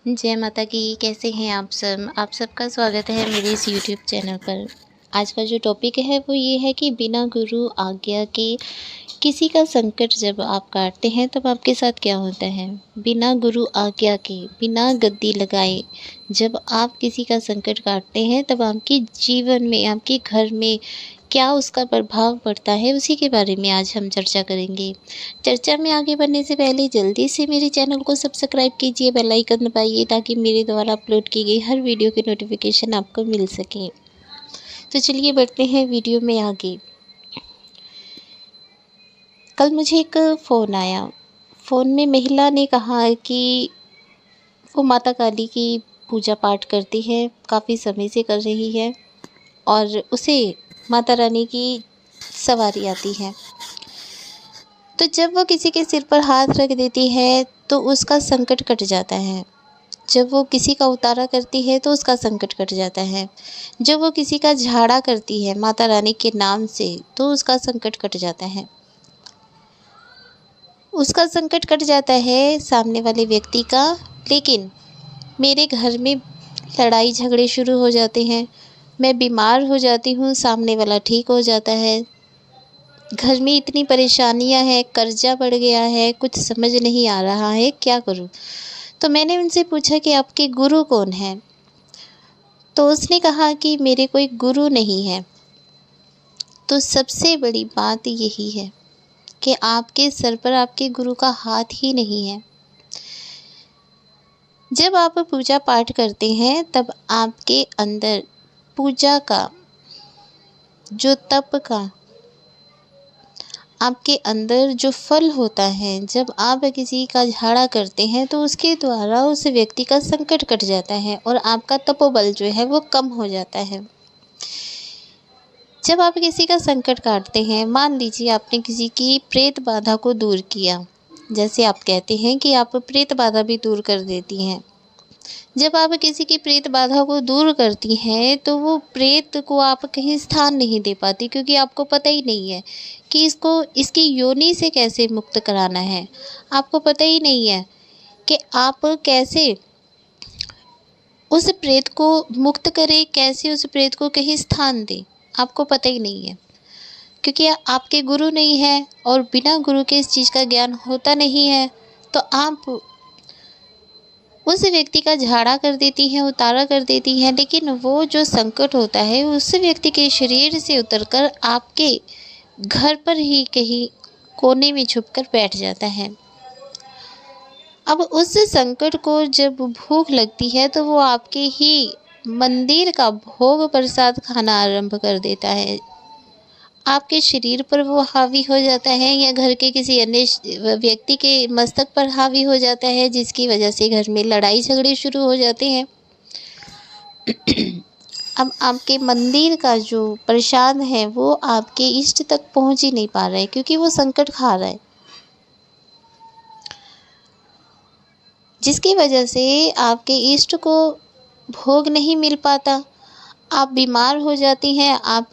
जय माता की। कैसे हैं आप सब? आप सबका स्वागत है मेरे इस यूट्यूब चैनल पर। आज का जो टॉपिक है वो ये है कि बिना गुरु आज्ञा के किसी का संकट जब आप काटते हैं तब आपके साथ क्या होता है। बिना गुरु आज्ञा के, बिना गद्दी लगाए जब आप किसी का संकट काटते हैं तब आपके जीवन में, आपके घर में क्या उसका प्रभाव पड़ता है, उसी के बारे में आज हम चर्चा करेंगे। चर्चा में आगे बढ़ने से पहले जल्दी से मेरे चैनल को सब्सक्राइब कीजिए, बेल आइकन दबाइए ताकि मेरे द्वारा अपलोड की गई हर वीडियो की नोटिफिकेशन आपको मिल सके। तो चलिए बढ़ते हैं वीडियो में आगे। कल मुझे एक फ़ोन आया। फ़ोन में महिला ने कहा कि वो माता काली की पूजा पाठ करती है, काफ़ी समय से कर रही है और उसे माता रानी की सवारी आती है। तो जब वो किसी के सिर पर हाथ रख देती है तो उसका संकट कट जाता है। जब वो किसी का उतारा करती है तो उसका संकट कट जाता है। जब वो किसी का झाड़ा करती है माता रानी के नाम से तो उसका संकट कट जाता है। उसका संकट कट जाता है सामने वाले व्यक्ति का। लेकिन मेरे घर में लड़ाई झगड़े शुरू हो जाते हैं, मैं बीमार हो जाती हूँ, सामने वाला ठीक हो जाता है। घर में इतनी परेशानियां हैं, कर्जा बढ़ गया है, कुछ समझ नहीं आ रहा है, क्या करूं। तो मैंने उनसे पूछा कि आपके गुरु कौन है। तो उसने कहा कि मेरे कोई गुरु नहीं है। तो सबसे बड़ी बात यही है कि आपके सर पर आपके गुरु का हाथ ही नहीं है। जब आप पूजा पाठ करते हैं तब आपके अंदर पूजा का, जो तप का, आपके अंदर जो फल होता है, जब आप किसी का झाड़ा करते हैं तो उसके द्वारा उस व्यक्ति का संकट कट जाता है और आपका तपोबल जो है वो कम हो जाता है। जब आप किसी का संकट काटते हैं, मान लीजिए आपने किसी की प्रेत बाधा को दूर किया, जैसे आप कहते हैं कि आप प्रेत बाधा भी दूर कर देती हैं। जब आप किसी की प्रेत बाधा को दूर करती हैं तो वो प्रेत को आप कहीं स्थान नहीं दे पाती, क्योंकि आपको पता ही नहीं है कि इसको इसकी योनि से कैसे मुक्त कराना है। आपको पता ही नहीं है कि आप कैसे उस प्रेत को मुक्त करें, कैसे उस प्रेत को कहीं स्थान दें। आपको पता ही नहीं है, क्योंकि आपके गुरु नहीं है और बिना गुरु के इस चीज़ का ज्ञान होता नहीं है। तो आप उस व्यक्ति का झाड़ा कर देती हैं, उतारा कर देती हैं, लेकिन वो जो संकट होता है उस व्यक्ति के शरीर से उतरकर आपके घर पर ही कहीं कोने में छुपकर बैठ जाता है। अब उस संकट को जब भूख लगती है तो वो आपके ही मंदिर का भोग प्रसाद खाना आरंभ कर देता है। आपके शरीर पर वो हावी हो जाता है या घर के किसी अन्य व्यक्ति के मस्तक पर हावी हो जाता है, जिसकी वजह से घर में लड़ाई झगड़े शुरू हो जाते हैं। अब आपके मंदिर का जो प्रसाद है वो आपके इष्ट तक पहुंच ही नहीं पा रहा है, क्योंकि वो संकट खा रहा है, जिसकी वजह से आपके इष्ट को भोग नहीं मिल पाता। आप बीमार हो जाती हैं, आप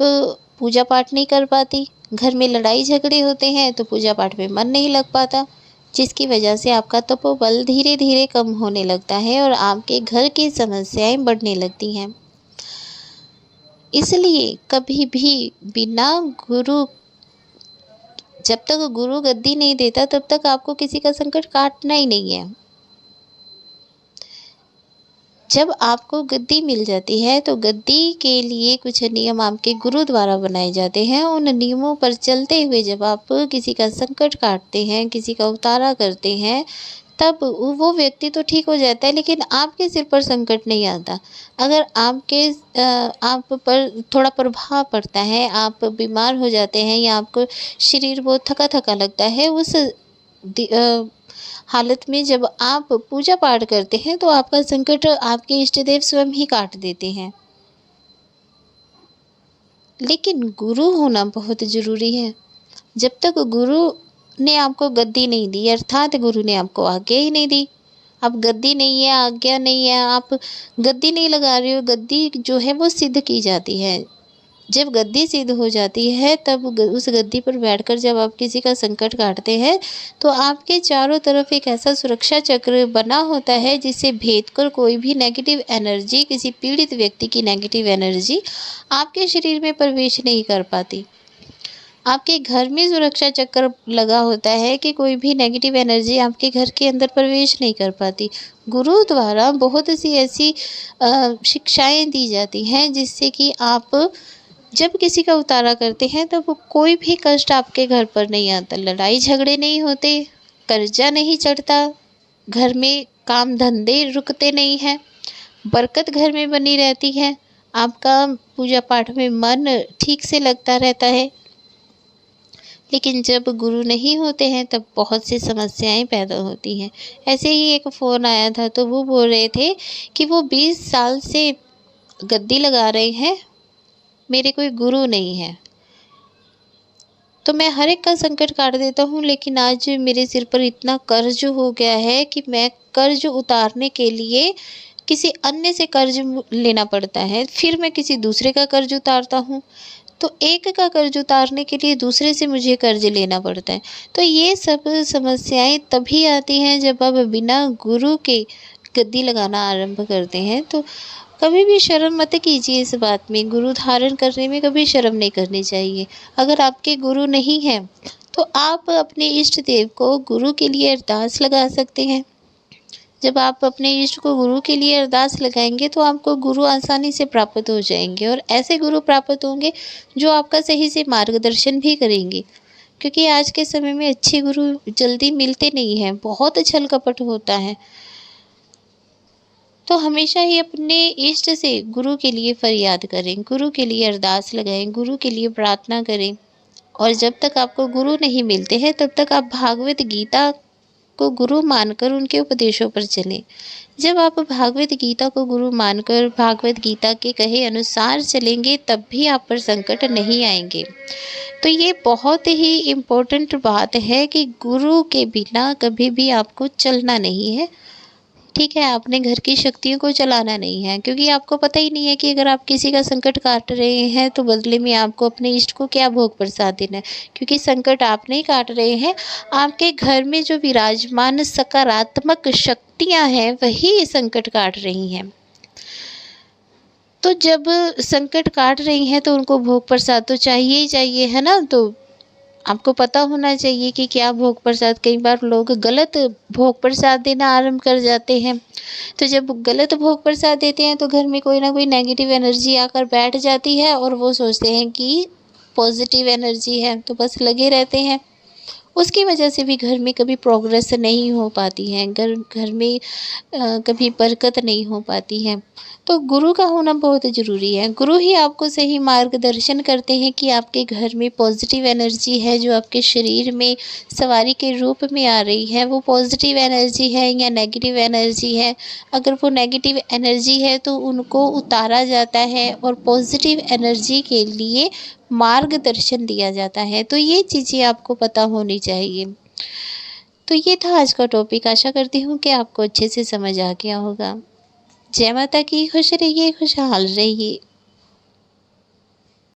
पूजा पाठ नहीं कर पाती, घर में लड़ाई झगड़े होते हैं तो पूजा पाठ में मन नहीं लग पाता, जिसकी वजह से आपका तपोबल धीरे धीरे कम होने लगता है और आपके घर की समस्याएं बढ़ने लगती हैं। इसलिए कभी भी बिना गुरु, जब तक गुरु गद्दी नहीं देता तब तक आपको किसी का संकट काटना ही नहीं है। जब आपको गद्दी मिल जाती है तो गद्दी के लिए कुछ नियम आपके गुरु द्वारा बनाए जाते हैं। उन नियमों पर चलते हुए जब आप किसी का संकट काटते हैं, किसी का उतारा करते हैं, तब वो व्यक्ति तो ठीक हो जाता है, लेकिन आपके सिर पर संकट नहीं आता। अगर आप पर थोड़ा प्रभाव पड़ता है, आप बीमार हो जाते हैं या आपको शरीर बहुत थका थका लगता है, उस हालत में जब आप पूजा पाठ करते हैं तो आपका संकट आपके इष्ट देव स्वयं ही काट देते हैं। लेकिन गुरु होना बहुत ज़रूरी है। जब तक गुरु ने आपको गद्दी नहीं दी, अर्थात गुरु ने आपको आज्ञा ही नहीं दी, अब गद्दी नहीं है, आज्ञा नहीं है, आप गद्दी नहीं लगा रहे हो, गद्दी जो है वो सिद्ध की जाती है। जब गद्दी सिद्ध हो जाती है तब उस गद्दी पर बैठकर जब आप किसी का संकट काटते हैं तो आपके चारों तरफ एक ऐसा सुरक्षा चक्र बना होता है जिसे भेद कर कोई भी नेगेटिव एनर्जी, किसी पीड़ित व्यक्ति की नेगेटिव एनर्जी आपके शरीर में प्रवेश नहीं कर पाती। आपके घर में सुरक्षा चक्र लगा होता है कि कोई भी नेगेटिव एनर्जी आपके घर के अंदर प्रवेश नहीं कर पाती। गुरु द्वारा बहुत सी ऐसी शिक्षाएं दी जाती हैं जिससे कि आप जब किसी का उतारा करते हैं तो वो कोई भी कष्ट आपके घर पर नहीं आता, लड़ाई झगड़े नहीं होते, कर्जा नहीं चढ़ता, घर में काम धंधे रुकते नहीं हैं, बरकत घर में बनी रहती है, आपका पूजा पाठ में मन ठीक से लगता रहता है। लेकिन जब गुरु नहीं होते हैं तब बहुत सी समस्याएं पैदा होती हैं। ऐसे ही एक फ़ोन आया था तो वो बोल रहे थे कि वो 20 साल से गद्दी लगा रहे हैं, मेरे कोई गुरु नहीं है। तो मैं हर एक का संकट काट देता हूँ, लेकिन आज मेरे सिर पर इतना कर्ज हो गया है कि मैं कर्ज उतारने के लिए किसी अन्य से कर्ज लेना पड़ता है, फिर मैं किसी दूसरे का कर्ज उतारता हूँ, तो एक का कर्ज उतारने के लिए दूसरे से मुझे कर्ज लेना पड़ता है। तो ये सब समस्याएं तभी आती हैं जब आप बिना गुरु के गद्दी लगाना आरंभ करते हैं। तो कभी भी शर्म मत कीजिए इस बात में, गुरु धारण करने में कभी शर्म नहीं करनी चाहिए। अगर आपके गुरु नहीं हैं तो आप अपने इष्ट देव को गुरु के लिए अरदास लगा सकते हैं। जब आप अपने इष्ट को गुरु के लिए अरदास लगाएंगे तो आपको गुरु आसानी से प्राप्त हो जाएंगे, और ऐसे गुरु प्राप्त होंगे जो आपका सही से मार्गदर्शन भी करेंगे। क्योंकि आज के समय में अच्छे गुरु जल्दी मिलते नहीं हैं, बहुत छल कपट होता है। तो हमेशा ही अपने इष्ट से गुरु के लिए फरियाद करें, गुरु के लिए अरदास लगाएं, गुरु के लिए प्रार्थना करें। और जब तक आपको गुरु नहीं मिलते हैं तब तक आप भागवत गीता को गुरु मानकर उनके उपदेशों पर चलें। जब आप भागवत गीता को गुरु मानकर भागवत गीता के कहे अनुसार चलेंगे तब भी आप पर संकट नहीं आएंगे। तो ये बहुत ही इम्पोर्टेंट बात है कि गुरु के बिना कभी भी आपको चलना नहीं है। ठीक है, आपने घर की शक्तियों को चलाना नहीं है, क्योंकि आपको पता ही नहीं है कि अगर आप किसी का संकट काट रहे हैं तो बदले में आपको अपने इष्ट को क्या भोग प्रसाद देना है। क्योंकि संकट आप नहीं काट रहे हैं, आपके घर में जो विराजमान सकारात्मक शक्तियां हैं वही संकट काट रही हैं। तो जब संकट काट रही हैं तो उनको भोग प्रसाद तो चाहिए ही चाहिए, है ना। तो आपको पता होना चाहिए कि क्या भोग प्रसाद, कई बार लोग गलत भोग प्रसाद देना आरंभ कर जाते हैं। तो जब गलत भोग प्रसाद देते हैं तो घर में कोई ना कोई नेगेटिव एनर्जी आकर बैठ जाती है और वो सोचते हैं कि पॉजिटिव एनर्जी है, तो बस लगे रहते हैं। उसकी वजह से भी घर में कभी प्रोग्रेस नहीं हो पाती है, घर में कभी बरकत नहीं हो पाती है। तो गुरु का होना बहुत ज़रूरी है। गुरु ही आपको सही मार्गदर्शन करते हैं कि आपके घर में पॉजिटिव एनर्जी है जो आपके शरीर में सवारी के रूप में आ रही है, वो पॉजिटिव एनर्जी है या नेगेटिव एनर्जी है। अगर वो नेगेटिव एनर्जी है तो उनको उतारा जाता है और पॉजिटिव एनर्जी के लिए मार्गदर्शन दिया जाता है। तो ये चीज़ें आपको पता होनी चाहिए। तो ये था आज का टॉपिक। आशा करती हूँ कि आपको अच्छे से समझ आ गया होगा। जय माता की। खुश रहिए, खुशहाल रहिए।